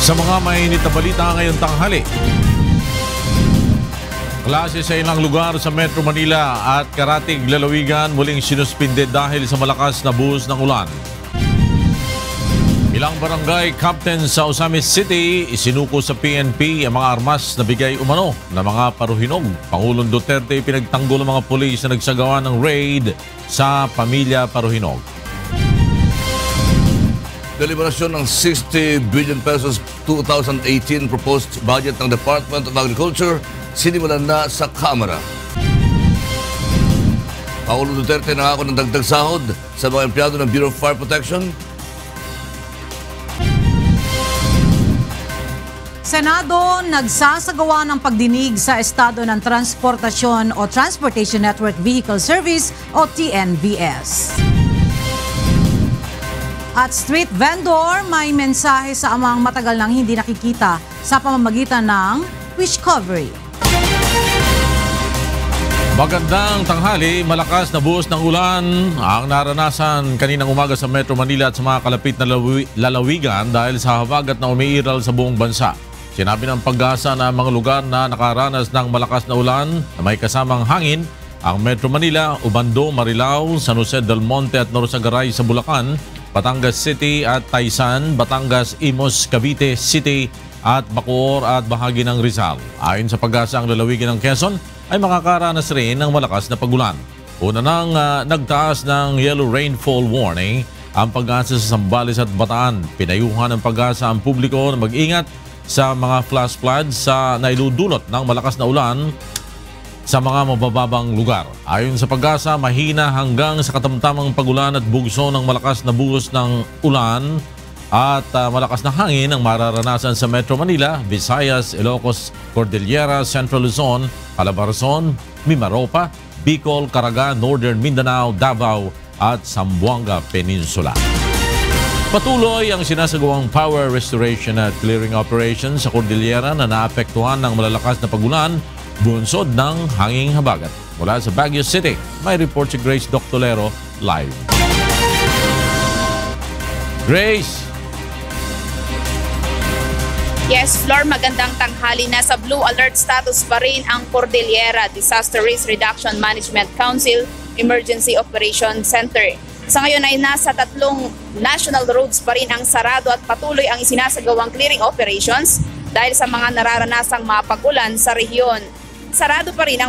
Sa mga mainit na balita ngayong tanghali, klase sa ilang lugar sa Metro Manila at karatig lalawigan muling sinuspinde dahil sa malakas na buhos ng ulan. Ilang barangay captain sa Ozamis City isinuko sa PNP ang mga armas na bigay umano ng mga paruhinog. Pangulong Duterte pinagtanggol ng mga pulis na nagsagawa ng raid sa pamilya Paruhinog. Deliberasyon ng 60 billion pesos 2018 proposed budget ng Department of Agriculture sinimulan na sa Kamara. Pangulong Duterte nangako ng dagdag sahod sa mga empleyado ng Bureau of Fire Protection. Senado nagsasagawa ng pagdinig sa estado ng transportasyon o Transportation Network Vehicle Service o TNVS. At street vendor may mensahe sa amang matagal nang hindi nakikita sa pamamagitan ng wish covery. Magandang tanghali, malakas na buhos ng ulan ang naranasan kaninang umaga sa Metro Manila at sa mga kalapit na lalawigan dahil sa habagat na umiiral sa buong bansa. Sinabi ng Pag-asa na mga lugar na nakaranas ng malakas na ulan na may kasamang hangin ang Metro Manila, Ubando, Marilao, San Jose del Monte at Norsagaray sa Bulacan, Batangas City at Taysan, Batangas, Imos, Cavite City at Bacoor at bahagi ng Rizal. Ayon sa Pag-asa, ang lalawigan ng Quezon ay makakaranas rin ng malakas na pagulan. Una nang nagtaas ng yellow rainfall warning ang Pag-asa sa Zambales at Bataan. Pinayuhan ng Pag-asa ang publiko na mag-ingat sa mga flash floods sa nailudulot ng malakas na ulan sa mga mabababang lugar. Ayon sa Pag-asa, mahina hanggang sa katamtamang pagulan at bugso ng malakas na buhos ng ulan at malakas na hangin ang mararanasan sa Metro Manila, Visayas, Ilocos, Cordillera, Central Luzon, Calabarzon, Mimaropa, Bicol, Caraga, Northern Mindanao, Davao at Zamboanga Peninsula. Patuloy ang sinasagawang power restoration at clearing operations sa Cordillera na naapektuhan ng malalakas na pagulan bunsod ng hanging habagat. Mula sa Baguio City, may report si Grace Doctolero live. Grace! Yes, Flor, magandang tanghali. Nasa blue alert status pa rin ang Cordillera Disaster Risk Reduction Management Council Emergency Operation Center. Sa ngayon ay nasa 3 national roads pa rin ang sarado at patuloy ang isinasagawang clearing operations dahil sa mga nararanasang mapag-ulan sa rehiyon. Sarado pa rin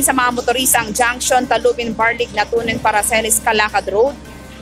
sa mga motorista ang Junction, Talubin, Barlig, Natunin, Paracelis, Calacad Road,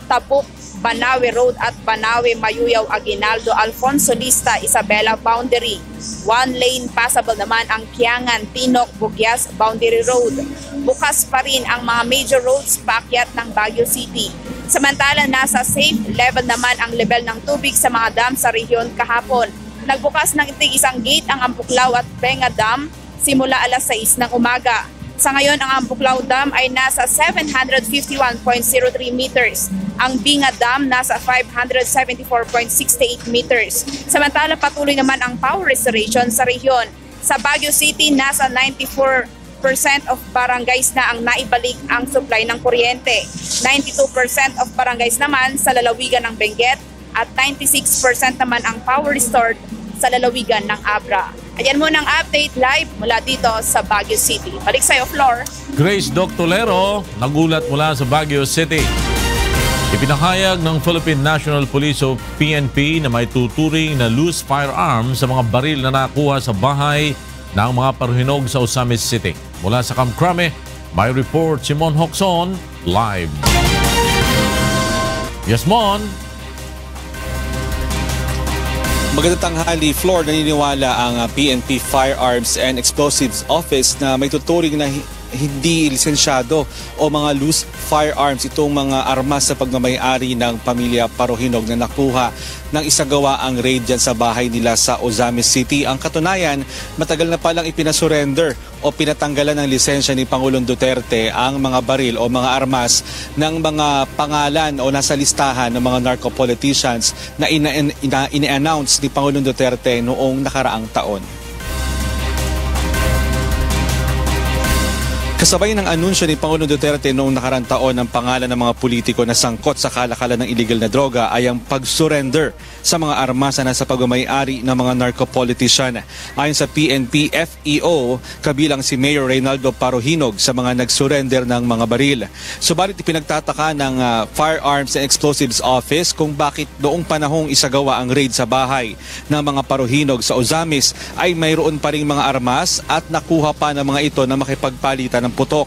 Tapuk, Banawe Road at Banawe, Mayuyaw, Aguinaldo, Alfonso Lista, Isabela boundary. 1 lane passable naman ang Kiangan, Tinok, Bugyas boundary road. Bukas pa rin ang mga major roads paakyat ng Baguio City. Samantala, nasa safe level naman ang level ng tubig sa mga dam sa rehiyon kahapon. Nagbukas ng tig-isang gate ang Ampuklaw at Benga Dam simula alas 6 ng umaga. Sa ngayon, ang Ampuklaw Dam ay nasa 751.03 meters. Ang Binga Dam nasa 574.68 meters. Samantala, patuloy naman ang power restoration sa rehiyon. Sa Baguio City, nasa 94% of barangays na ang naibalik ang supply ng kuryente. 92% of barangays naman sa lalawigan ng Benguet at 96% naman ang power restored sa lalawigan ng Abra. Ayan muna ang update live mula dito sa Baguio City. Balik sa'yo, Flor. Grace Doctolero, nagulat mula sa Baguio City. Ipinahayag ng Philippine National Police o PNP na may tuturing na loose firearms sa mga baril na nakuha sa bahay ng mga paruhinog sa Ozamis City. Mula sa Camp Crame, may report si Mon Hoxon live. Yes, Mon. Magandang tanghali, Floor. Naniniwala ang PNP Firearms and Explosives Office na may tuturing na hindi lisensyado o mga loose firearms itong mga armas sa pagmamay-ari ng pamilya Paruhinog na nakuha ng isagawa ang raid dyan sa bahay nila sa Ozamis City. Ang katunayan, matagal na palang ipinasurrender o pinatanggalan ng lisensya ni Pangulong Duterte ang mga baril o mga armas ng mga pangalan o nasa listahan ng mga narco-politicians na ina-announce ni Pangulong Duterte noong nakaraang taon. Kasabay ng anunsyo ni Pangulong Duterte noong nakarang taon ng pangalan ng mga politiko na sangkot sa kalakalan ng illegal na droga ay ang pag-surrender sa mga armas na nasa pagmamay-ari ng mga narco-politician. Ayon sa PNP FEO, kabilang si Mayor Reynaldo Paruhinog sa mga nag-surrender ng mga baril. Subalit ipinagtataka ng Firearms and Explosives Office kung bakit noong panahong isagawa ang raid sa bahay ng mga Paruhinog sa Ozamis ay mayroon pa ring mga armas at nakuha pa ng mga ito na makipagpalitan ng putok.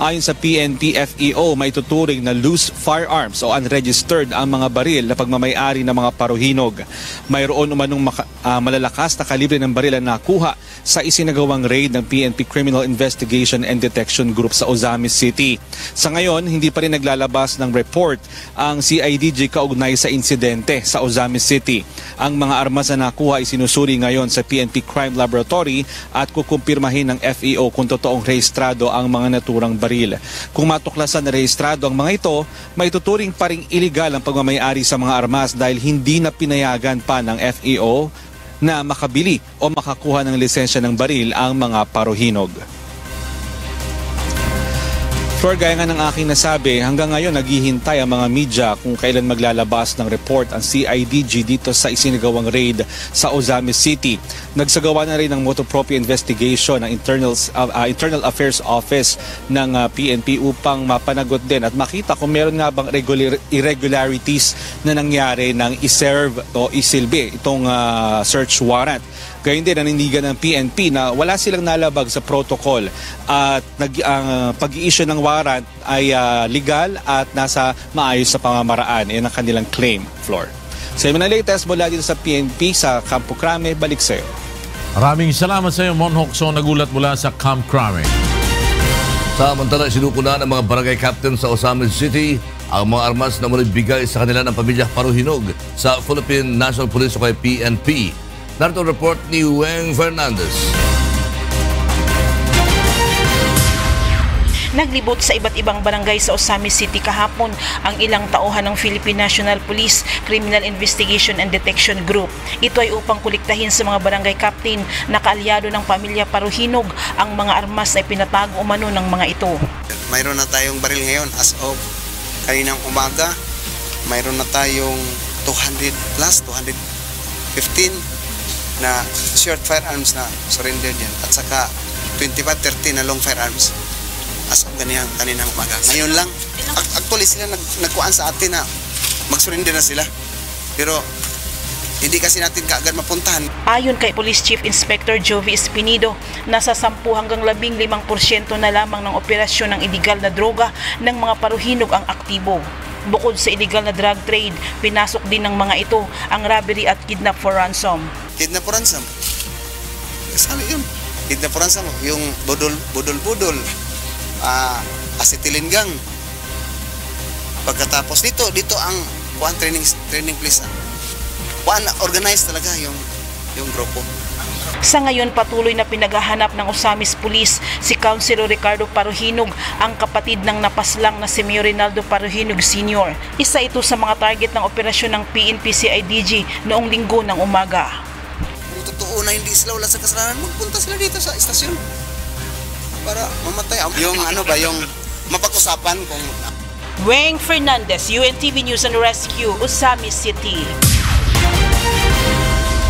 Ayon sa PNP FEO, may tuturing na loose firearms o unregistered ang mga baril na pagmamay-ari ng mga Paruhinog. Mayroon umanong malalakas na kalibre ng baril na nakuha sa isinagawang raid ng PNP Criminal Investigation and Detection Group sa Ozamis City. Sa ngayon, hindi pa rin naglalabas ng report ang CIDG kaugnay sa insidente sa Ozamis City. Ang mga armas na nakuha ay sinusuri ngayon sa PNP Crime Laboratory at kukumpirmahin ng FEO kung totoong rehistrado ang mga naturang baril. Kung matuklasan na rehistrado ang mga ito, may tuturing pa ring iligal ang pagmamay-ari sa mga armas dahil hindi na pinayagan pa ng FEO na makabili o makakuha ng lisensya ng baril ang mga Paruhinog. Flor, gaya nga ng aking nasabi, hanggang ngayon naghihintay ang mga media kung kailan maglalabas ng report ang CIDG dito sa isinagawang raid sa Ozamis City. Nagsagawa na rin ng motopropio investigation ng Internal Affairs Office ng PNP upang mapanagot din at makita kung meron nga bang irregularities na nangyari ng iserve o isilbi itong search warrant. Gayun din nanindigan ng PNP na wala silang nalabag sa protocol at ang pag-i-issue ng warrant ay legal at nasa maayos sa pamamaraan. Yan ang kanilang claim, Flor. Sa mga latest mula dito sa PNP sa Campo Crame, balik sa iyo. Maraming salamat sa iyo, Monhok So, nagulat mula sa Camp Crame. Samantala, sinuko na ng mga barangay captain sa Ozamis City ang mga armas na muli bigay sa kanila ng pamilyang Paruhinog sa Philippine National Police o kay PNP. Narito ang report ni Weng Fernandez. Naglibot sa iba't ibang barangay sa Ozamis City kahapon ang ilang tauhan ng Philippine National Police Criminal Investigation and Detection Group. Ito ay upang kuliktahin sa mga barangay captain na kaalyado ng pamilya Paruhinog ang mga armas na pinatago umano ng mga ito. Mayroon na tayong baril ngayon as of kaninang umaga. Mayroon na tayong 200 plus, 215 na short firearms na surrender yan at saka 25-30 na long firearms as of kaninang umaga. Ngayon lang, actually sila nagkuhaan sa atin na mag-surrender na sila. Pero hindi kasi natin kaagad mapuntahan. Ayon kay Police Chief Inspector Jovi Espinido, nasa 10 hanggang 15% na lamang ng operasyon ng illegal na droga ng mga Paruhinog ang aktibo. Bukod sa illegal na drug trade, pinasok din ng mga ito ang robbery at kidnap for ransom. Kidnap for ransom? Sabi yun. Kidnap for ransom, yung budol-budol, acetylene gang. Pagkatapos dito ang training place. Organized talaga yung grupo. Sa ngayon, patuloy na pinaghahanap ng Ozamis Police si Councilor Ricardo Paruhinog, ang kapatid ng napaslang na si Mayor Reynaldo Paruhinog Sr. Isa ito sa mga target ng operasyon ng PNP-CIDG noong linggo ng umaga. Kung totoo na hindi sila wala sa kasalanan, magpunta sila dito sa istasyon para mamatay. Yung mapag-usapan kung... Weng Fernandez, UNTV News and Rescue, Ozamis City.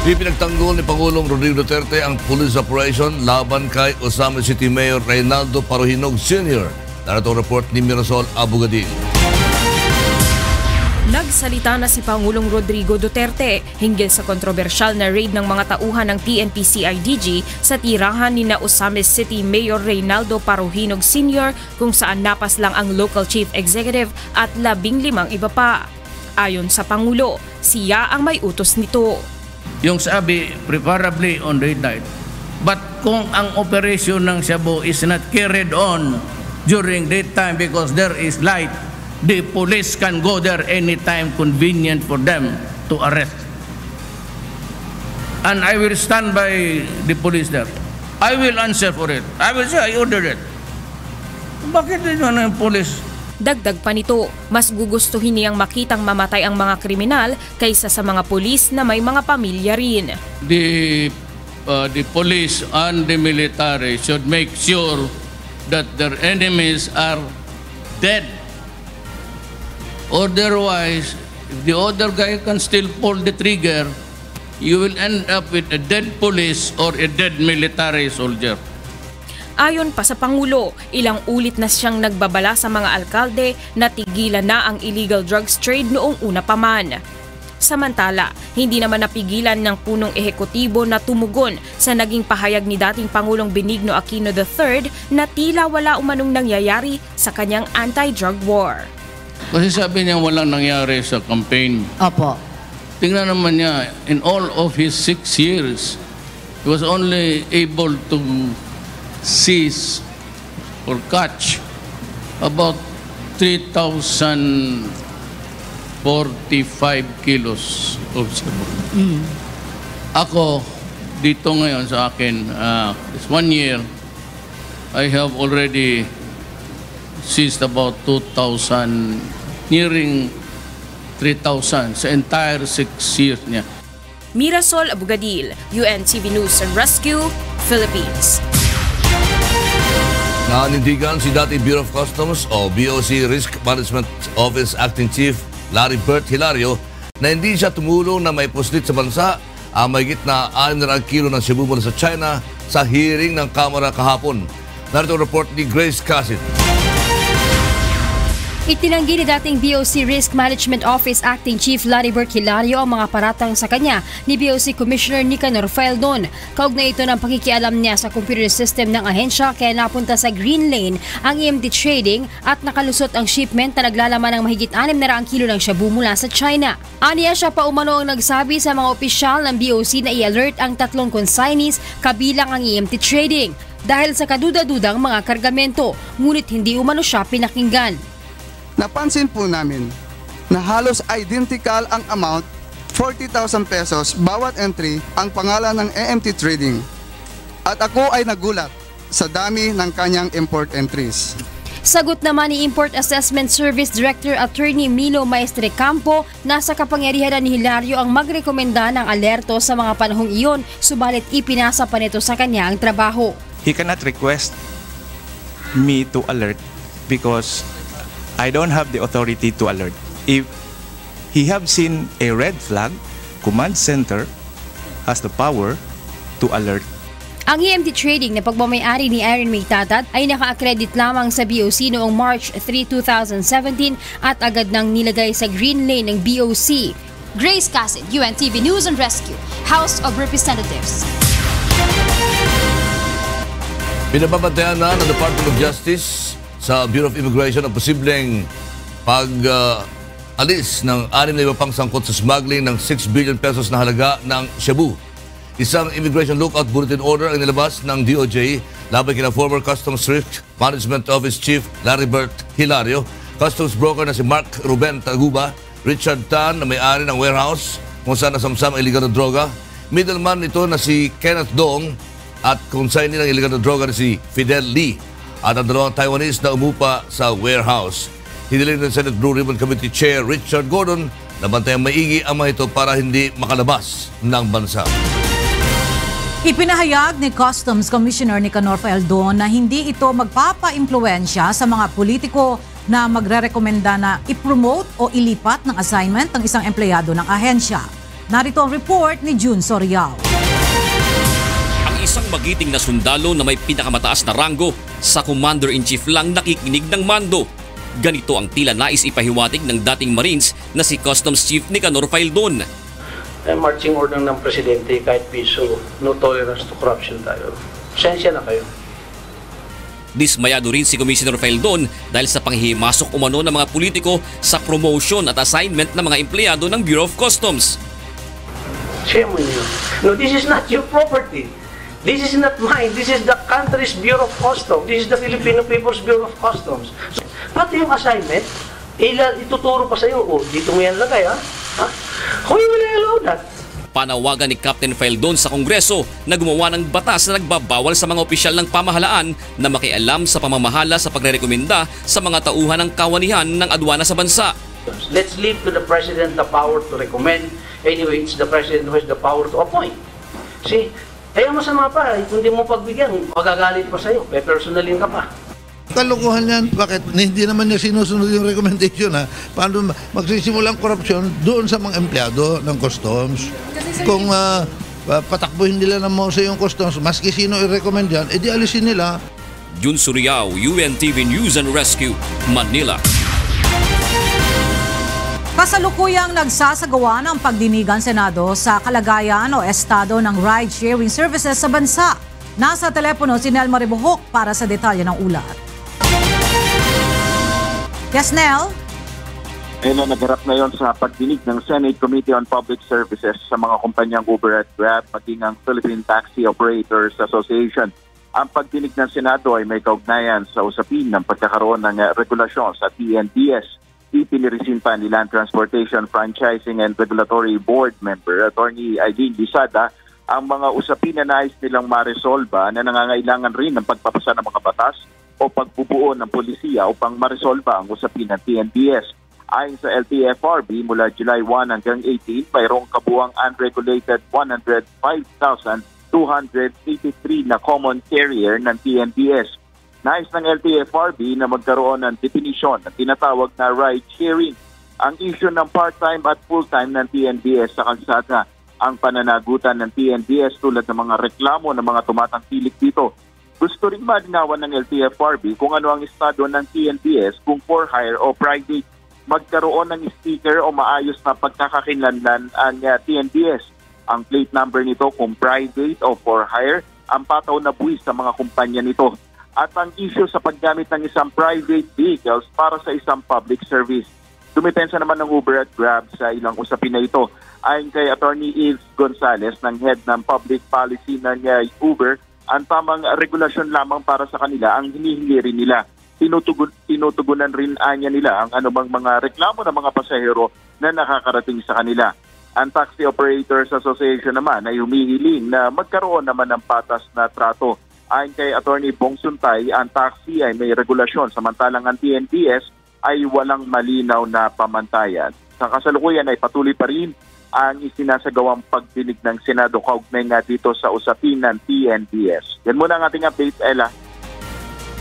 Ipinagtanggol ni Pangulong Rodrigo Duterte ang police operation laban kay Ozamis City Mayor Reynaldo Paruhinog Sr. Narito ang report ni Mirasol Abugadin. Nagsalita na si Pangulong Rodrigo Duterte hinggil sa kontrobersyal na raid ng mga tauhan ng PNP-CIDG sa tirahan ni Ozamis City Mayor Reynaldo Paruhinog Sr. kung saan napaslang ang local chief executive at 15 iba pa. Ayon sa Pangulo, siya ang may utos nito. Yung sabi, preferably on raid night. But kung ang operation ng Shabu is not carried on during daytime because there is light, the police can go there anytime convenient for them to arrest. And I will stand by the police there. I will answer for it. I will say I ordered it. Bakit yun ang police? Dagdag pa nito, mas gugustuhin niyang makitang mamatay ang mga kriminal kaysa sa mga pulis na may mga pamilya rin. The police and the military should make sure that their enemies are dead. Otherwise, if the other guy can still pull the trigger, you will end up with a dead police or a dead military soldier. Ayon pa sa Pangulo, ilang ulit na siyang nagbabala sa mga alkalde na tigilan na ang illegal drugs trade noong una pa man. Samantala, hindi naman napigilan ng punong ehekutibo na tumugon sa naging pahayag ni dating Pangulong Benigno Aquino III na tila wala umanong nangyayari sa kanyang anti-drug war. Kasi sabi niya walang nangyari sa campaign. Opo. Tingnan naman niya, in all of his 6 years, he was only able to seize or catch about 3,045 kilos of shabu. Ako, dito ngayon sa akin, this 1 year, I have already seized about 2,000, nearing 3,000 sa entire 6 years niya. Mirasol Abugadil, UNTV News and Rescue, Philippines. Nanindigan si dating Bureau of Customs o BOC Risk Management Office Acting Chief Larry Bert Hilario na hindi siya tumulong na may puslit sa bansa ang mahigit na 600 kilo ng shabu mula sa China sa hearing ng Kamara kahapon. Narito ang report ni Grace Casit. Itinanggi ni dating BOC Risk Management Office Acting Chief Larry Bert Hilario ang mga paratang sa kanya ni BOC Commissioner Nicanor Faeldon. Kaugnay ito ng pakikialam niya sa computer system ng ahensya kaya napunta sa green lane ang EMT Trading at nakalusot ang shipment na naglalaman ng mahigit 600 kilo ng shabu mula sa China. Aniya siya pa umano ang nagsabi sa mga opisyal ng BOC na i-alert ang 3 consignees kabilang ang EMT Trading dahil sa kaduda-dudang mga kargamento, ngunit hindi umano siya pinakinggan. Napansin po namin na halos identical ang amount, 40,000 pesos bawat entry ang pangalan ng EMT Trading. At ako ay nagulat sa dami ng kanyang import entries. Sagot naman ni Import Assessment Service Director Attorney Milo Maestre Campo na sa kapangyarihan ni Hilario ang magrekomenda ng alerto sa mga panahong iyon, subalit ipinasa pa nito sa kanya ang trabaho. He cannot request me to alert because I don't have the authority to alert. If he have seen a red flag, command center has the power to alert. Ang EMT Trading na pagmamayari ni Aaron Maytatad ay naka-accredit lamang sa BOC noong March 3, 2017 at agad nang nilagay sa green lane ng BOC. Grace Casit, UNTV News and Rescue, House of Representatives. Binababantayan na ng Department of Justice sa Bureau of Immigration ang posibleng pag-alis ng 6 na iba pang sangkot sa smuggling ng 6 billion pesos na halaga ng shabu. Isang Immigration Lookout Bulletin Order ang nilabas ng DOJ laban kina former Customs Risk Management Office Chief Larry Bert Hilario, customs broker na si Mark Ruben Taguba, Richard Tan na may-ari ng warehouse kung saan nasamsam ang illegal na droga, middleman nito na si Kenneth Dong at consignee ng illegal na droga na si Fidel Lee at ang 2 Taiwanese na umupa sa warehouse. Hiniling ng Senate Blue Ribbon Committee Chair Richard Gordon na bantayang maigi ang mga ito para hindi makalabas ng bansa. Ipinahayag ni Customs Commissioner Nicanor Faeldon na hindi ito magpapa-impluwensya sa mga politiko na magrerekomenda na i-promote o ilipat ng assignment ng isang empleyado ng ahensya. Narito ang report ni June Sorial. Isang magiting na sundalo na may pinakamataas na ranggo sa Commander-in-Chief lang nakikinig ng mando. Ganito ang tila nais ipahiwatig ng dating Marines na si Customs Chief Nicanor Faeldon. Marching order ng Presidente kahit piso, no tolerance to corruption tayo. Sensya na kayo. Dismayado rin si Commissioner Faeldon dahil sa panghihimasok umano ng mga politiko sa promotion at assignment ng mga empleyado ng Bureau of Customs. Shame on you. No, this is not your property. This is not mine. This is the country's Bureau of Customs. This is the Filipino People's Bureau of Customs. So, pati yung assignment, ituturo pa sa'yo, dito mo yan lagay, ha? How will I allow that? Panawagan ni Captain Faeldon sa Kongreso na gumawa ng batas na nagbabawal sa mga opisyal ng pamahalaan na makialam sa pamamahala sa pagrerekomenda sa mga tauhan ng kawanihan ng adwana sa bansa. Let's leave to the President the power to recommend. Anyway, it's the President who has the power to appoint. See? Kaya masama pa, kung hindi mo pagbigyan, magagalit pa sa'yo, personalin ka pa. Kalokohan yan. Bakit? Hindi naman niya sinusunod yung recommendation, ha? Paano magsisimulang korupsyon doon sa mga empleyado ng customs? Kung patakbuhin nila ng mausa yung customs, maski sino i-recommend yan, edi alisin nila. Jun Suriao, UNTV News and Rescue, Manila. Kasalukuyang nagsasagawa ng pagdinigan Senado sa kalagayan o estado ng ride-sharing services sa bansa. Nasa telepono si Nel Maribohok para sa detalye ng ulat. Yes, Nel? Ayun, nagharap ngayon sa pagdinig ng Senate Committee on Public Services sa mga kumpanyang Uber at Grab, maging ang Philippine Taxi Operators Association. Ang pagdinig ng Senado ay may kaugnayan sa usapin ng pagkakaroon ng regulasyon sa TNBS. Ipinirisin pa ni Land Transportation Franchising and Regulatory Board member Attorney Aileen Lisada ang mga usapin na nais nilang maresolba na nangangailangan rin ng pagpapasa ng mga batas o pagbubuo ng polisiya upang maresolba ang usapin ng TNBS. Ayon sa LTFRB, mula July 1 hanggang 18, mayroong kabuang unregulated 105,283 na common carrier ng TNBS. Nais ng LTFRB na magkaroon ng definisyon ng tinatawag na ride-sharing. Ang issue ng part-time at full-time ng TNBS sa kalsada, ang pananagutan ng TNBS tulad ng mga reklamo ng mga tumatangkilik dito. Gusto rin malinawan ng LTFRB kung ano ang estado ng TNBS kung for hire o private. Magkaroon ng sticker o maayos na pagkakakilanlan ang TNBS. Ang plate number nito kung private o for hire, ang pataw na buwis sa mga kumpanya nito. At ang issue sa paggamit ng isang private vehicles para sa isang public service. Dumipensa naman ng Uber at Grab sa ilang usapin na ito. Ayon kay Attorney Yves Gonzalez ng head ng public policy ng Uber, ang tamang regulasyon lamang para sa kanila ang hinihingi rin nila. Tinutugunan rin anya nila ang anumang mga reklamo ng mga pasahero na nakakarating sa kanila. Ang Taxi Operators Association naman ay humihiling na magkaroon naman ng patas na trato. Ayon kay Attorney Bong Suntay, ang taxi ay may regulasyon samantalang ang TNBS ay walang malinaw na pamantayan. Sa kasalukuyan ay patuloy pa rin ang isinasagawang pagdinig ng Senado kaugnay nga dito sa usapin ng TNBS. Yan muna ang ating update, Ella.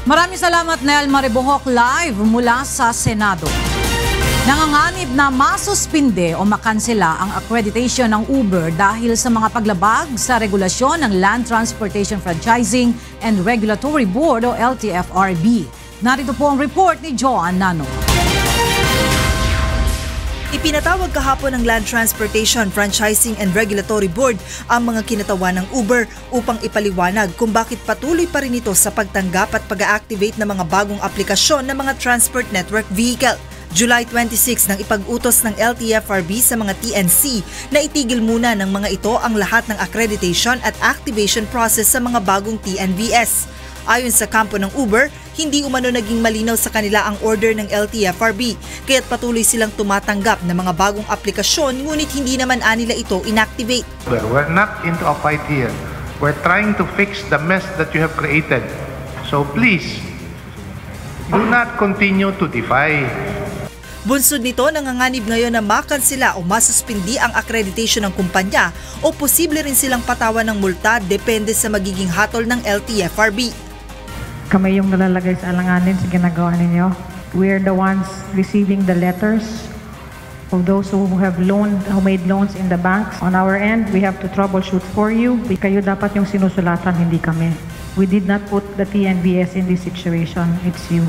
Maraming salamat, Nel Maribohok, live mula sa Senado. Nanganganib na masuspinde o makansela ang accreditation ng Uber dahil sa mga paglabag sa regulasyon ng Land Transportation Franchising and Regulatory Board o LTFRB. Narito po ang report ni Joan Nano. Ipinatawag kahapon ng Land Transportation Franchising and Regulatory Board ang mga kinatawan ng Uber upang ipaliwanag kung bakit patuloy pa rin ito sa pagtanggap at pag-activate ng mga bagong aplikasyon ng mga transport network vehicle. July 26 nang ipag-utos ng LTFRB sa mga TNC na itigil muna ng mga ito ang lahat ng accreditation at activation process sa mga bagong TNVS. Ayon sa kampo ng Uber, hindi umano naging malinaw sa kanila ang order ng LTFRB, kaya't patuloy silang tumatanggap ng mga bagong aplikasyon ngunit hindi naman nila ito inactivate. We're not into a fight here. We're trying to fix the mess that you have created. So please, do not continue to defy. Bunsod nito, nanganganib ngayon na makansela o masuspindi ang accreditation ng kumpanya o posible rin silang patawan ng multa depende sa magiging hatol ng LTFRB. Kami yung nalalagay sa alanganin sa ginagawa ninyo. We're the ones receiving the letters of those who made loans in the banks. On our end, we have to troubleshoot for you. Kayo dapat yung sinusulatan, hindi kami. We did not put the TNBS in this situation. It's you.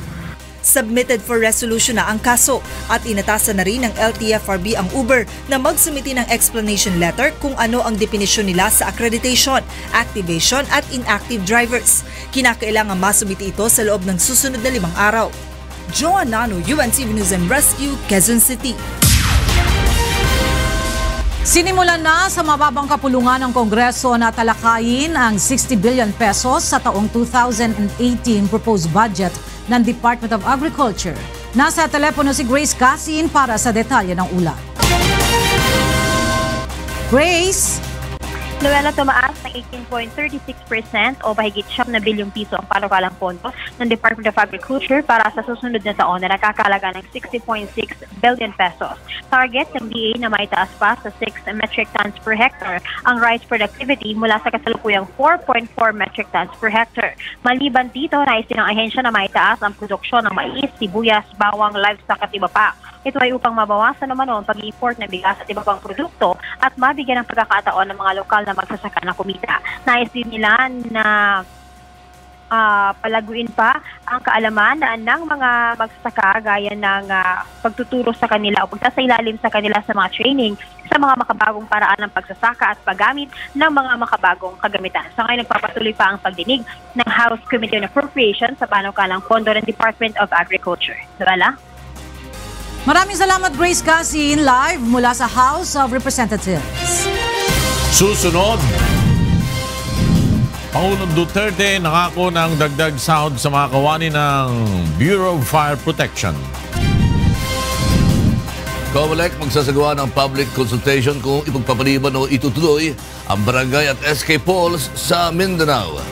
Submitted for resolution na ang kaso at inatasan na rin ng LTFRB ang Uber na magsumiti ng explanation letter kung ano ang definisyon nila sa accreditation, activation at inactive drivers. Kinakailangan masumiti ito sa loob ng susunod na 5 araw. Joan Nano, UNTV News and Rescue, Quezon City. Sinimulan na sa mababang kapulungan ng Kongreso na talakayin ang 60 billion pesos sa taong 2018 proposed budget ng Department of Agriculture. Nasa telepono si Grace Casin para sa detalye ng ulat. Grace? Noela, tumaas ng 18.36% o mahigit 7 bilyong piso ang panukalang pondo ng Department of Agriculture para sa susunod na taon na nakakalaga ng 60.6 billion pesos. Target ng DA na maitaas pa sa 6 metric tons per hectare ang rice productivity mula sa kasalukuyang 4.4 metric tons per hectare. Maliban dito, nais din ng ahensya na maitaas ang produksyon ng mais, sibuyas, bawang, livestock at iba pa. Ito ay upang mabawasan naman ang pag-import ng bigas at iba pang produkto at mabigyan ng pagkakataon ng mga lokal na magsasaka ng kumita. Nais din nila na palaguin pa ang kaalaman ng mga magsasaka gaya ng pagtuturo sa kanila o pagsasailalim sa kanila sa mga training sa mga makabagong paraan ng pagsasaka at paggamit ng mga makabagong kagamitan. Sa ngayon, nagpapatuloy pa ang pagdinig ng House Committee on Appropriations sa panukalang pondo ng Department of Agriculture. Noela? Maraming salamat, Grace Casin, live mula sa House of Representatives. Susunod, Pangulong Duterte nangako ng dagdag sahod sa mga kawani ng Bureau of Fire Protection. COMELEC magsasagawa ng public consultation kung ipagpapaliban o itutuloy ang barangay at SK polls sa Mindanao.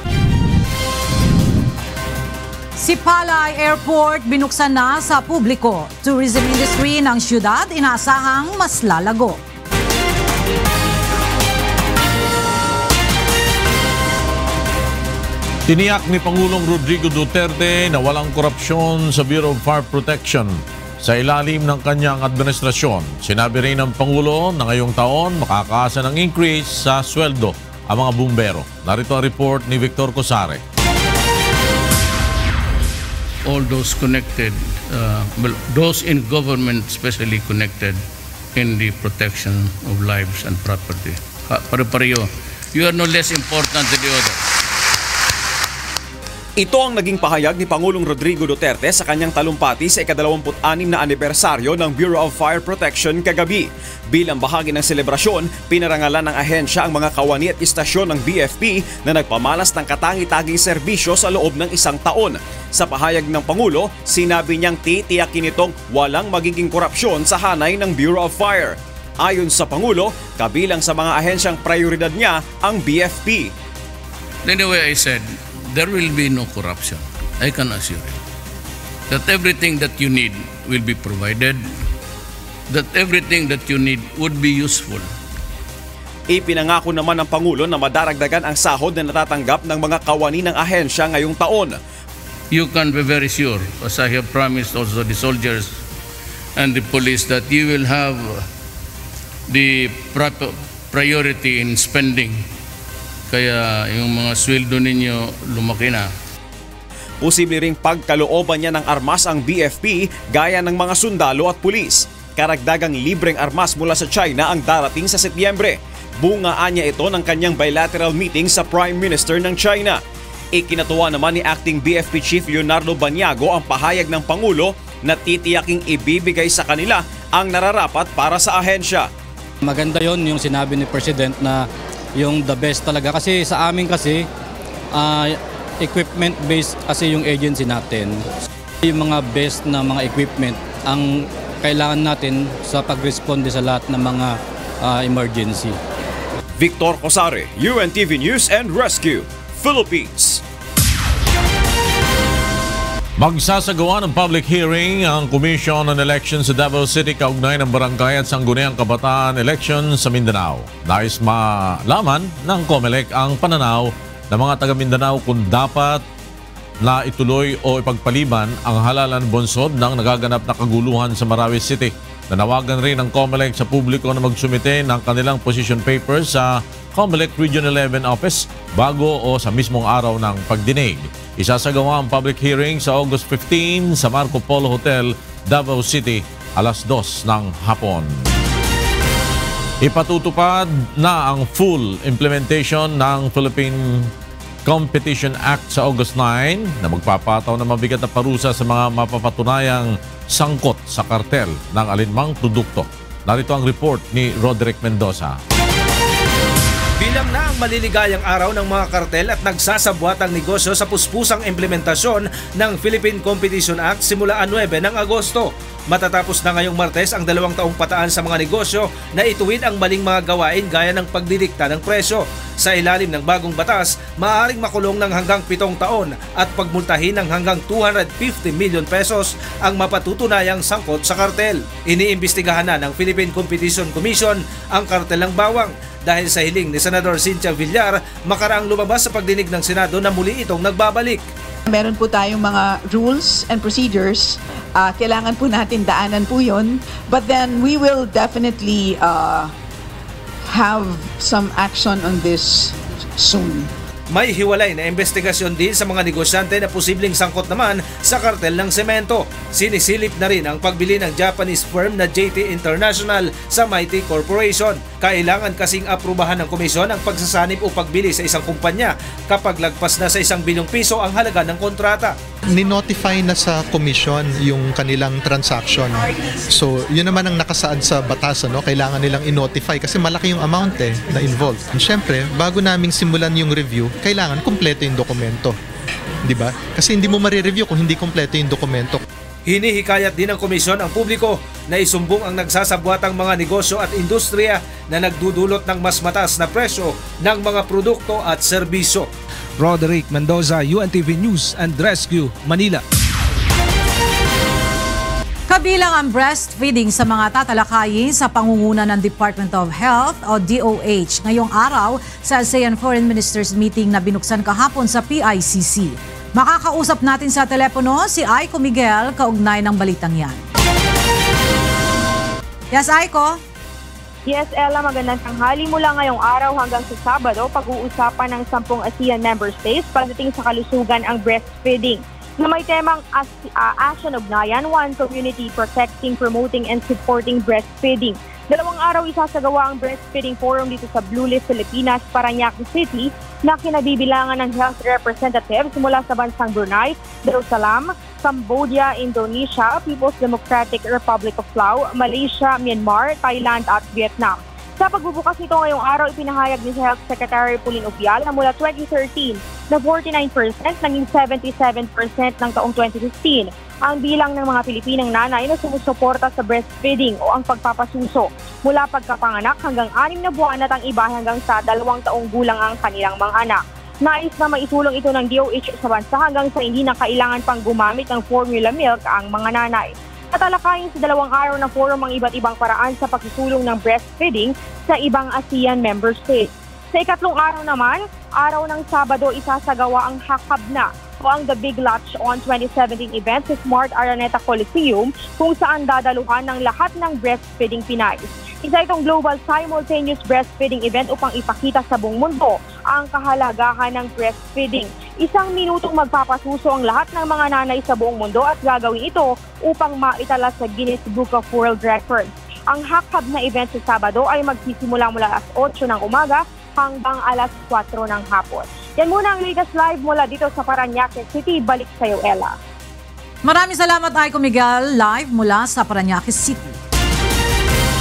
Si Palay Airport binuksan na sa publiko. Tourism industry ng syudad inaasahang mas lalago. Tiniyak ni Pangulong Rodrigo Duterte na walang korupsyon sa Bureau of Fire Protection sa ilalim ng kanyang administrasyon. Sinabi rin ng Pangulo na ngayong taon makakaasa ng increase sa sweldo ang mga bumbero. Narito ang report ni Victor Cosare. All those connected, those in government especially connected in the protection of lives and property. Pare-pareho, you are no less important than the other. Ito ang naging pahayag ni Pangulong Rodrigo Duterte sa kanyang talumpati sa ika-26 na anibersaryo ng Bureau of Fire Protection kagabi. Bilang bahagi ng selebrasyon, pinarangalan ng ahensya ang mga kawani at istasyon ng BFP na nagpamalas ng katangi-taging serbisyo sa loob ng isang taon. Sa pahayag ng Pangulo, sinabi niyang titiyakin itong walang magiging korupsyon sa hanay ng Bureau of Fire. Ayon sa Pangulo, kabilang sa mga ahensyang prioridad niya ang BFP. Anyway, I said, there will be no corruption. I can assure you that everything that you need will be provided, that everything that you need would be useful. Ipinangako naman ng Pangulo na madaragdagan ang sahod na natatanggap ng mga kawani ng ahensya ngayong taon. You can be very sure, as I have promised also the soldiers and the police, that you will have the priority in spending. Kaya yung mga sweldo ninyo lumaki na. Posible ring pagkalooban niya ng armas ang BFP gaya ng mga sundalo at pulis. Karagdagang libreng armas mula sa China ang darating sa Setyembre. Bungaan niya ito ng kanyang bilateral meeting sa Prime Minister ng China. Ikinatuwa naman ni Acting BFP Chief Leonardo Baniago ang pahayag ng Pangulo na titiyaking ibibigay sa kanila ang nararapat para sa ahensya. Maganda yon yung sinabi ni President na yung the best talaga kasi sa amin kasi equipment based kasi yung agency natin. Yung mga best na mga equipment ang kailangan natin sa pag-responde sa lahat ng mga emergency. Victor Cosare, UNTV News and Rescue, Philippines. Magsasagawa ng public hearing ang Commission on Elections sa Davao City kaugnay ng barangay at sangguniang kabataan election sa Mindanao. Nais malaman ng COMELEC ang pananaw ng mga taga Mindanao kung dapat na ituloy o ipagpaliban ang halalan bonsod ng nagaganap na kaguluhan sa Marawi City. Nanawagan rin ng COMELEC sa publiko na magsumite ng kanilang position papers sa COMELEC Region 11 Office bago o sa mismong araw ng pagdinig. Isasagawa ang public hearing sa August 15 sa Marco Polo Hotel, Davao City, alas 2 ng hapon. Ipatutupad na ang full implementation ng Philippine Competition Act sa August 9 na magpapataw na mabigat na parusa sa mga mapapatunayang sangkot sa kartel ng alinmang produkto. Narito ang report ni Roderick Mendoza. Kabilang na ang maliligayang araw ng mga kartel at nagsasabwatang negosyo sa puspusang implementasyon ng Philippine Competition Act simula 9 ng Agosto. Matatapos na ngayong Martes ang 2 taong pataan sa mga negosyo na ituwid ang maling mga gawain gaya ng pagdidikta ng presyo. Sa ilalim ng bagong batas, maaaring makulong ng hanggang 7 taon at pagmultahin ng hanggang 250 million pesos ang mapatutunayang sangkot sa kartel. Iniimbestigahan na ng Philippine Competition Commission ang kartel ng bawang dahil sa hiling ni Senador Cynthia Villar makaraang lumabas sa pagdinig ng Senado na muli itong nagbabalik. Meron po tayong mga rules and procedures. Kailangan po natin daanan po yun. But then we will definitely have some action on this soon. May hiwalay na investigasyon din sa mga negosyante na posibleng sangkot naman sa kartel ng semento. Sinisilip na rin ang pagbili ng Japanese firm na JT International sa Mighty Corporation. Kailangan kasing aprubahan ng komisyon ang pagsasanib o pagbili sa isang kumpanya kapag lagpas na sa 1 bilyong piso ang halaga ng kontrata. Ni-notify na sa komisyon yung kanilang transaction. So, yun naman ang nakasaad sa batas, ano? Kailangan nilang i-notify kasi malaki yung amount na involved. And syempre, bago naming simulan yung review, kailangan kumpleto yung dokumento. Di ba? Kasi hindi mo marireview kung hindi kumpleto yung dokumento. Hinihikayat din ng komisyon ang publiko na isumbong ang nagsasabwatang mga negosyo at industriya na nagdudulot ng mas mataas na presyo ng mga produkto at serbisyo. Roderick Mendoza, UNTV News and Rescue, Manila. Kabilang ang breastfeeding sa mga tatalakayin sa pangunguna ng Department of Health o DOH ngayong araw sa ASEAN Foreign Ministers Meeting na binuksan kahapon sa PICC. Makakausap natin sa telepono si Aiko Miguel kaugnay ng balitang yan. Yes, Aiko? Yes, Ella, magandang tanghali. Mula ngayong araw hanggang sa Sabado, pag-uusapan ng 10 ASEAN member states pagdating sa kalusugan ang breastfeeding na may temang Action Ugnayan, One Community, Protecting, Promoting, and Supporting Breastfeeding. 2 araw isasagawa ang Breastfeeding Forum dito sa Blue Leaf, Pilipinas, Parañaque City na kinabibilangan ng health representatives mula sa bansang Brunei, Darussalam, Cambodia, Indonesia, People's Democratic Republic of Laos, Malaysia, Myanmar, Thailand at Vietnam. Sa pagbubukas nito ngayong araw, ipinahayag ni Health Secretary Pauline Opial na mula 2013 na 49% naging 77% ng taong 2015 ang bilang ng mga Pilipinang nanay na sumusuporta sa breastfeeding o ang pagpapasuso mula pagkapanganak hanggang 6 na buwan at ang iba hanggang sa 2 taong gulang ang kanilang mga anak. Nais na maisulong ito ng DOH sa bansa hanggang sa hindi na kailangan pang gumamit ng formula milk ang mga nanay. Tatalakayin sa 2 araw na forum ang iba't ibang paraan sa pagsusulong ng breastfeeding sa ibang ASEAN member states. Sa ikatlong araw naman, araw ng Sabado, isasagawa ang Hakabna o ang The Big Latch On 2017 event sa Smart Araneta Coliseum kung saan dadaluhan ng lahat ng breastfeeding Pinay. Isa itong global simultaneous breastfeeding event upang ipakita sa buong mundo ang kahalagahan ng breastfeeding. 1 minutong magpapasuso ang lahat ng mga nanay sa buong mundo at gagawin ito upang maitala sa Guinness Book of World Records. Ang Hakab na event sa Sabado ay magsisimula mula alas 8 ng umaga hanggang alas 4 ng hapon. Yan muna ang latest live mula dito sa Parañaque City. Balik sa iyo, Ella. Maraming salamat, Aiko Miguel, live mula sa Parañaque City.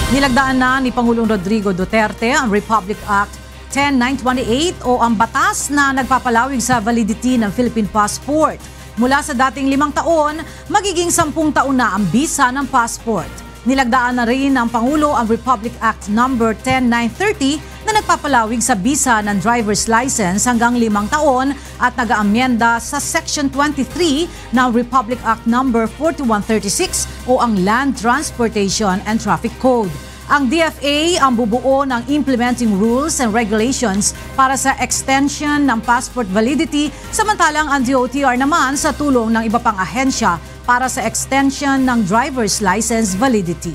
Nilagdaan na ni Pangulong Rodrigo Duterte ang Republic Act 10928 o ang batas na nagpapalawig sa validity ng Philippine passport. Mula sa dating 5 taon, magiging 10 taon na ang bisa ng passport. Nilagdaan na rin ng Pangulo ang Republic Act No. 10930 na nagpapalawig sa bisa ng driver's license hanggang 5 taon at nag-aamyenda sa Section 23 ng Republic Act No. 4136 o ang Land Transportation and Traffic Code. Ang DFA ang bubuo ng implementing rules and regulations para sa extension ng passport validity, samantalang ang DOTR naman sa tulong ng iba pang ahensya para sa extension ng driver's license validity.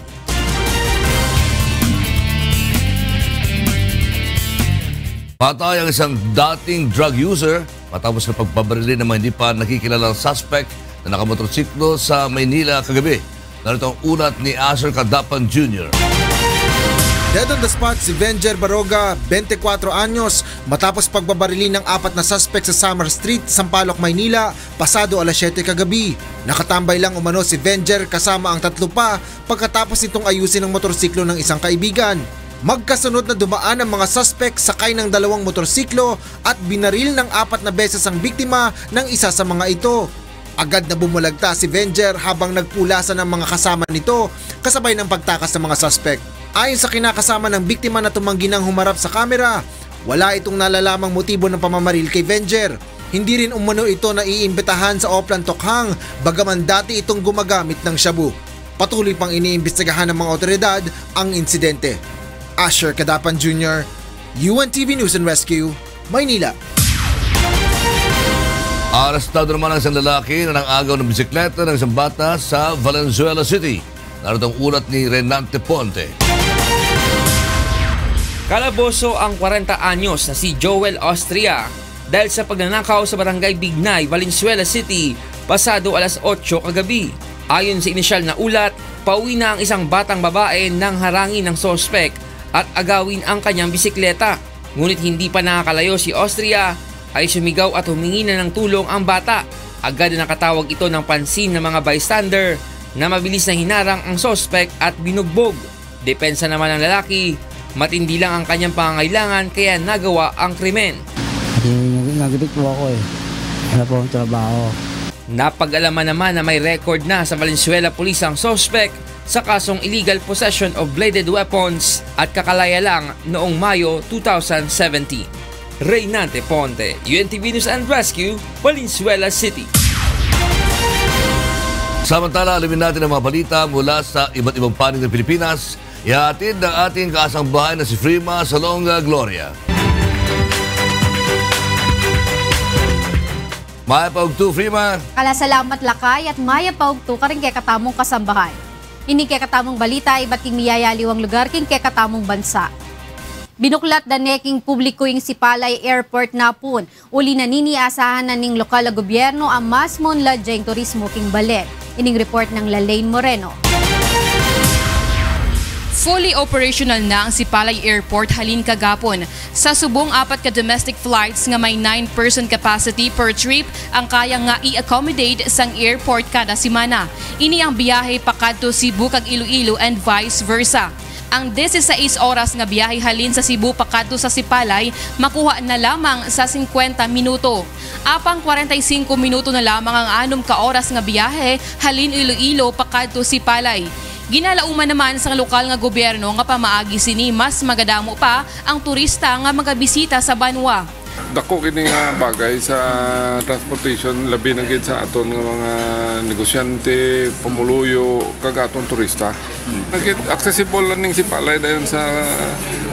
Patay ang isang dating drug user matapos na pagbabarili ng mga hindi pa nakikilalang suspect na nakamotorsiklo sa Maynila kagabi. Narito ang ulat ni Asher Cadapan Jr. Dead on the spot si Venger Baroga, 24 anyos, matapos pagbabarili ng 4 na suspect sa Summer Street, Sampaloc, Maynila, pasado alas 7 kagabi. Nakatambay lang umano si Venger kasama ang 3 pa pagkatapos nitong ayusin ang motorsiklo ng isang kaibigan. Magkasunod na dumaan ang mga suspect sakay ng 2 motorsiklo at binaril ng 4 na beses ang biktima ng isa sa mga ito. Agad na bumulagta si Venger habang nagpulasan ng mga kasama nito kasabay ng pagtakas ng mga suspect. Ayon sa kinakasama ng biktima na tumanggi ng humarap sa kamera, wala itong nalalamang motibo ng pamamaril kay Venger. Hindi rin umano ito naiimbitahan sa Oplan Tokhang bagaman dati itong gumagamit ng shabu. Patuloy pang iniimbestigahan ng mga otoridad ang insidente. Asher Cadapan Jr., UNTV News and Rescue, Maynila. Arestado naman ang isang lalaki na nang-agaw ng bisikleta ng isang bata sa Valenzuela City. Narito ang ulat ni Renante Ponte. Kalaboso ang 40 anyos na si Joel Austria dahil sa pagnanakaw sa barangay Bignay, Valenzuela City, pasado alas 8 kagabi. Ayon sa inisyal na ulat, pauwi na ang isang batang babae nang harangin ng sospek at agawin ang kanyang bisikleta. Ngunit hindi pa nakakalayo si Austria ay sumigaw at humingi na ng tulong ang bata. Agad na nakatawag ito ng pansin ng mga bystander na mabilis na hinarang ang sospek at binugbog. Depensa naman ng lalaki, matindi lang ang kanyang pangangailangan kaya nagawa ang krimen. Nagdit po ako Wala po akong trabaho. Napag-alaman naman na may record na sa Valenzuela Police ang sospek sa kasong illegal possession of bladed weapons at kakalaya lang noong Mayo 2017. Reynante Ponte, UNTV News and Rescue, Valenzuela City. Samantala, alamin natin ang mga balita mula sa iba't ibang panig ng Pilipinas. Ihatid ng ating kaasang bahay na si Frima Salonga Gloria. Maya Paugtu, Frima. Salamat Lakay at Maya Paugtu ka rin kay katamong kasambahay. Ini kay katamong balita iba't king miyayaliwang lugar king kay katamong bansa. Binuklat daneking publiko yung Sipalay Airport na pun. Uli na niniasahan na ning lokal na gobyerno ang mas monladyeng turismo king balik. Ining report ng Lalaine Moreno. Fully operational na ang Sipalay Airport halin kagapon. Sa subong 4 ka domestic flights nga may 9-person capacity per trip ang kaya nga i-accommodate sang airport kada semana. Ini ang biyahe pakadto Cebu kag Iloilo and vice versa. Ang 16 oras nga biyahe halin sa Cebu pakadto sa Sipalay makuha na lamang sa 50 minuto. Apang 45 minuto na lamang ang 6 ka oras nga biyahe halin Iloilo pakadto Sipalay. Ginalauman naman sa lokal nga gobyerno nga pamaagi sini mas magadamo pa ang turista nga magabisita sa banwa. Dako kini nga bagay sa transportation labi na gid sa aton nga mga negosyante, pamuluyo kag aton turista. Nagit accessible lang ning Sipalay dayon sa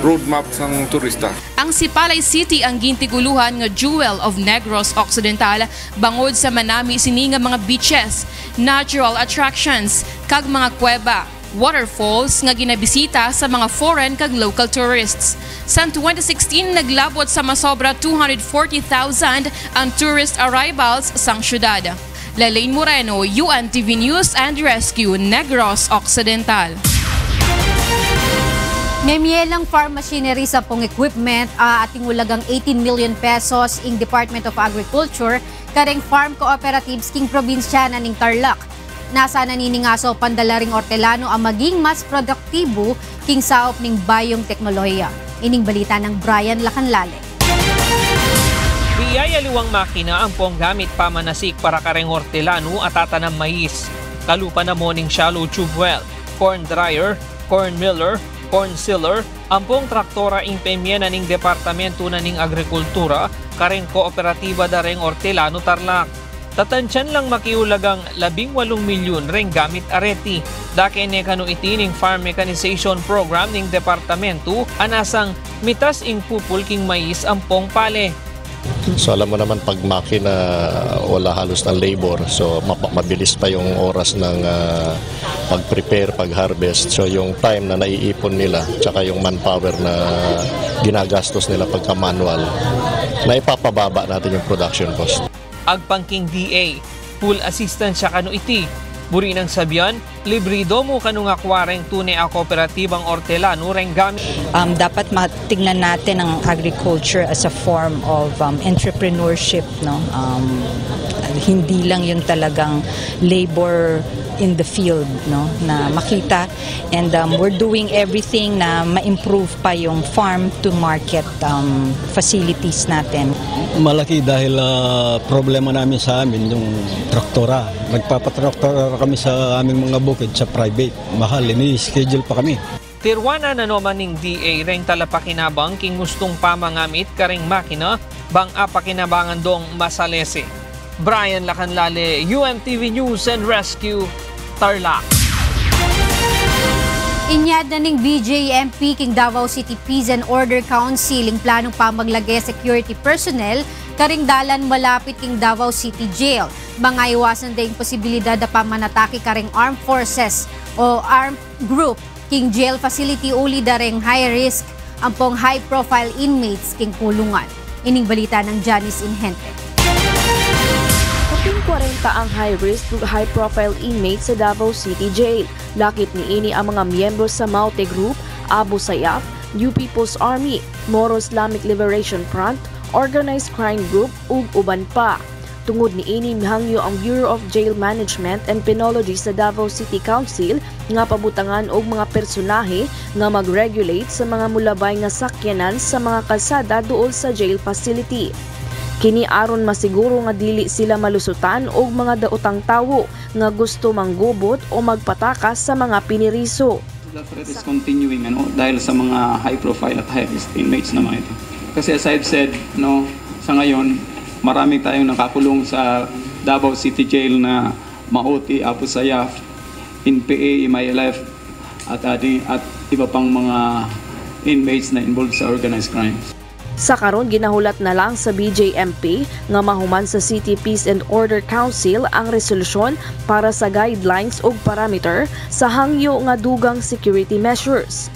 roadmap sang turista. Ang Sipalay City ang gintiguluhan nga jewel of Negros Occidental bangod sa manami sini nga mga beaches, natural attractions kag mga kuweba, waterfalls nga ginabisita sa mga foreign kag local tourists. Sa 2016 naglabot sa masobra 240,000 ang tourist arrivals sang syudad. Lalaine Moreno, UNTV News and Rescue, Negros Occidental. Nemielang farm machinery sa pong equipment ating ulagang 18 million pesos in Department of Agriculture kareng farm cooperatives king probinsya na ning Tarlac. Nasa naniningaso pandalaring hortelano ang maging mas produktibo king saop ning bayong teknolohiya. Ining balita ng Brian Lacanlale. Biyayaliwang makina ang pong gamit pamanasik para kareng hortelano at tatanam mais. Kalupa na mo ning shallow tube well, corn dryer, corn miller, corn sealer, ang pong traktora impemye na ning Departamento na ning Agrikultura kareng kooperatiba dareng hortelano Tarlac. Tatansyan lang makiulagang 18 milyon ring gamit areti. Dake ne kanu itining farm mechanization program ning departamento anasang mitas ing pupul king mais ang pong pale. So alam mo naman pag makina wala halos ng labor, so mabilis pa yung oras ng pag-prepare, pag-harvest. So yung time na naiipon nila tsaka yung manpower na ginagastos nila pagka-manual, na ipapababa natin yung production cost. Agpangking DA, full assistance siya kanu iti. Buri ng sabyan, librido mo kanu nga kwareng tunay a kooperatibang hortelano reng gamit. Dapat matingnan natin ang agriculture as a form of entrepreneurship, no? Hindi lang yung talagang labor in the field, no, na makita, and we're doing everything na ma-improve pa yung farm to market facilities natin. Malaki dahil problema namin sa amin yung traktora. Nagpapatraktora kami sa aming mga bukid sa private. Mahal, ini-schedule pa kami. Tirwana na naman ng DA ring talapakinabang king gustong pamangamit karing makina bang apakinabangan dong masalese. Brian Lacanlale, UNTV News and Rescue, Tarlac. Inyad na ning BJMP king Davao City Peace and Order Council ing planong pamaglagay security personnel karing dalan malapit king Davao City Jail. Mga iwasan ding posibilidad na pamanatake karing armed forces o armed group king jail facility uli daring high risk ampong high profile inmates king kulungan. Ining balita ng Janice Inhente. 40 ang high-risk ug high-profile inmates sa Davao City Jail. Lakip niini ang mga miyembro sa Maute Group, Abu Sayyaf, New People's Army, Moro Islamic Liberation Front, Organized Crime Group ug uban pa. Tungod niini mihangyo ang Bureau of Jail Management and Penology sa Davao City Council nga pabutangan og mga personahe nga mag-regulate sa mga mulabay nga sakyanan sa mga kalsada duol sa jail facility. Kini aron masiguro nga dili sila malusutan og mga daotang tawo nga gusto manggubot o magpatakas sa mga piniriso. The threat is continuing dahil sa mga high profile at high risk inmates naman ito. Kasi as I've said, sa ngayon marami tayong nakakulong sa Davao City Jail na Maute, Abu Sayyaf, NPA, MILF at iba pang mga inmates na involved sa organized crimes. Sa karon ginahulat na lang sa BJMP nga mahuman sa City Peace and Order Council ang resolusyon para sa guidelines ug parameter sa hangyo nga dugang security measures.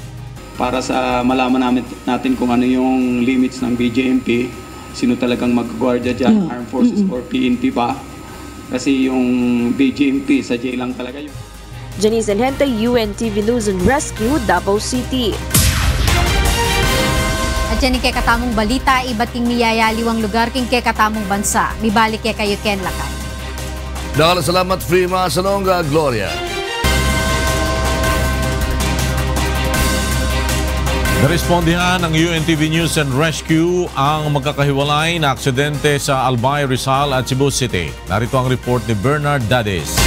Para sa malaman natin kung ano yung limits ng BJMP, sino talagang mag-guardia dyan, Armed Forces or PNP pa. Kasi yung BJMP sa jail lang talaga yun. Janice Enhente, UNTV News and Rescue, Davao City. At yan kay katamong balita, iba't king miyayaliwang lugar king kay katamong bansa. Mibalik kay kayo Ken Lakay. Salamat, Frima Salonga, Gloria. Narespondihan ng UNTV News and Rescue ang magkakahiwalay na aksidente sa Albay, Rizal at Cebu City. Narito ang report ni Bernard Dades.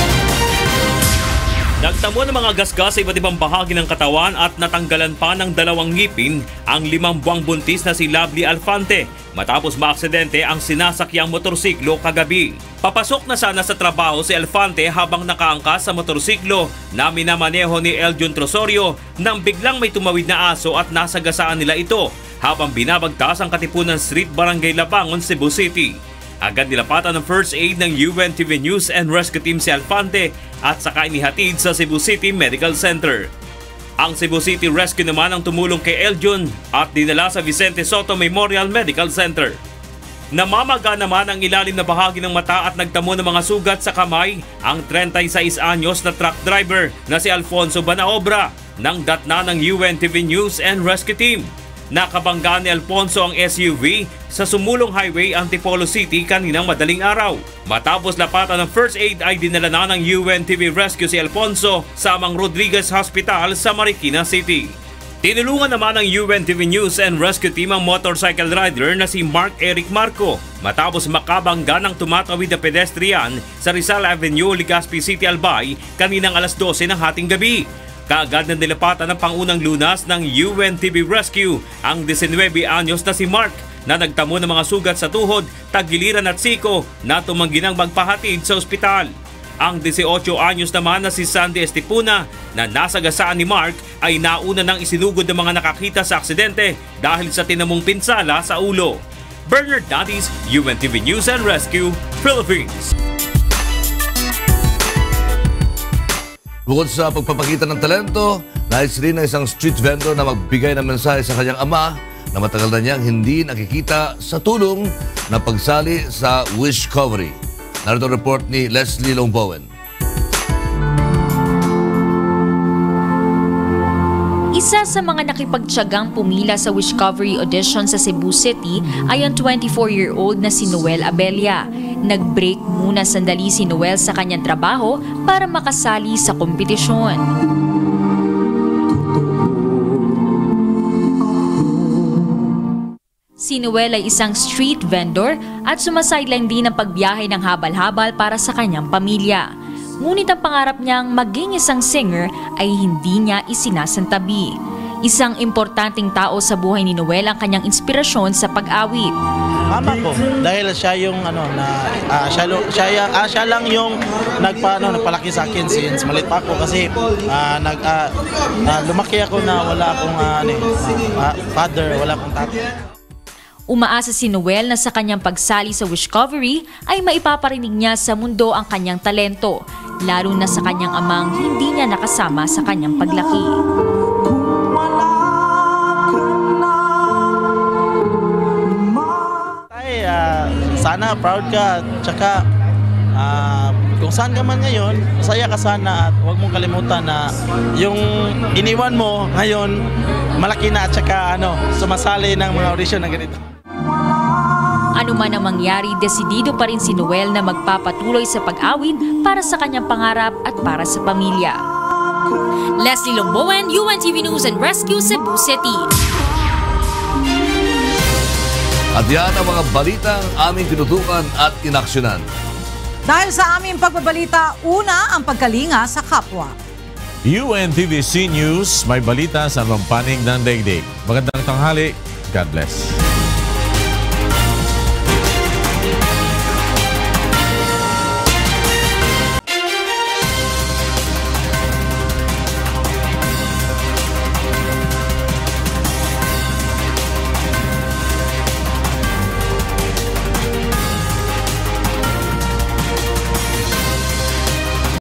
Nagtamo ng mga gasgas sa iba't ibang bahagi ng katawan at natanggalan pa ng 2 ngipin ang 5 buwang buntis na si Lovely Alfante matapos maaksidente ang sinasakyang motorsiklo kagabi. Papasok na sana sa trabaho si Alfante habang nakaangkas sa motorsiklo na minamaneho ni Eljon Trosorio nang biglang may tumawid na aso at nasagasaan nila ito habang binabagtas ang Katipunan Street, Barangay Labangon, Cebu City. Agad nilapatan ng first aid ng UNTV News and Rescue Team si Alfante at saka inihatid sa Cebu City Medical Center. Ang Cebu City Rescue naman ang tumulong kay Eljon at dinala sa Vicente Soto Memorial Medical Center. Namamaga naman ang ilalim na bahagi ng mata at nagtamo ng mga sugat sa kamay ang 36 anyos na truck driver na si Alfonso Banaobra nang datna ng UNTV News and Rescue Team. Nakabangga ni Alfonso ang SUV sa Sumulong Highway, Antipolo City kaninang madaling araw. Matapos lapatan ng first aid ay dinala na ng UNTV Rescue si Alfonso sa Mang Rodriguez Hospital sa Marikina City. Tinulungan naman ng UNTV News and Rescue Team ang motorcycle rider na si Mark Eric Marco matapos makabangga ng tumatawid na pedestrian sa Rizal Avenue, Legazpi City, Albay kaninang alas 12 ng hating gabi. Kaagad na nilapatan ng pangunang lunas ng UNTV Rescue ang 19 anyos na si Mark na nagtamo ng mga sugat sa tuhod, tagiliran at siko na tumanggi ng magpahatid sa ospital. Ang 18 anyos naman na si Sandy Estipuna na nasagasaan ni Mark ay nauna nang isinugod ng mga nakakita sa aksidente dahil sa tinamong pinsala sa ulo. Bernard Dades, UNTV News and Rescue, Philippines. Bukod sa pagpapakita ng talento, nais rin ng isang street vendor na magbigay ng mensahe sa kanyang ama na matagal na niyang hindi nakikita sa tulong na pagsali sa Wish Recovery. Narito ang report ni Leslie Longbowen. Isa sa mga nakipagtiyagang pumila sa Wishcovery audition sa Cebu City ay ang 24-year-old na si Noel Abella. Nag-break muna sandali si Noel sa kanyang trabaho para makasali sa kompetisyon. Si Noel ay isang street vendor at sumasailang din ang pagbiyahe ng habal-habal para sa kanyang pamilya. Ngunit ang pangarap niyang maging isang singer ay hindi niya isinasantabi. Isang importanteng tao sa buhay ni Noel ang kanyang inspirasyon sa pag-awit. Mama ko, dahil siya yung siya lang yung nagpalaki sa akin since maliit pa ako kasi lumaki ako na wala akong father, wala akong tatay. Umaasa si Noel na sa kanyang pagsali sa Wishcovery ay maipaparinig niya sa mundo ang kanyang talento, lalo na sa kanyang amang hindi niya nakasama sa kanyang paglaki. Sana proud ka, tsaka kung saan ka man ngayon, masaya ka sana at huwag mong kalimutan na yung iniwan mo ngayon, malaki na at tsaka sumasali ng mga audition na ganito. Ano man ang mangyari, desidido pa rin si Noel na magpapatuloy sa pag-awit para sa kanyang pangarap at para sa pamilya. Leslie Lomboen, UNTV News and Rescue, Cebu City. At yan ang mga balitang aming tinutukan at inaksyonan. Dahil sa aming pagbabalita, una ang pagkalinga sa kapwa. UNTVC News, may balita sa panig ng daigdig. Magandang tanghali. God bless.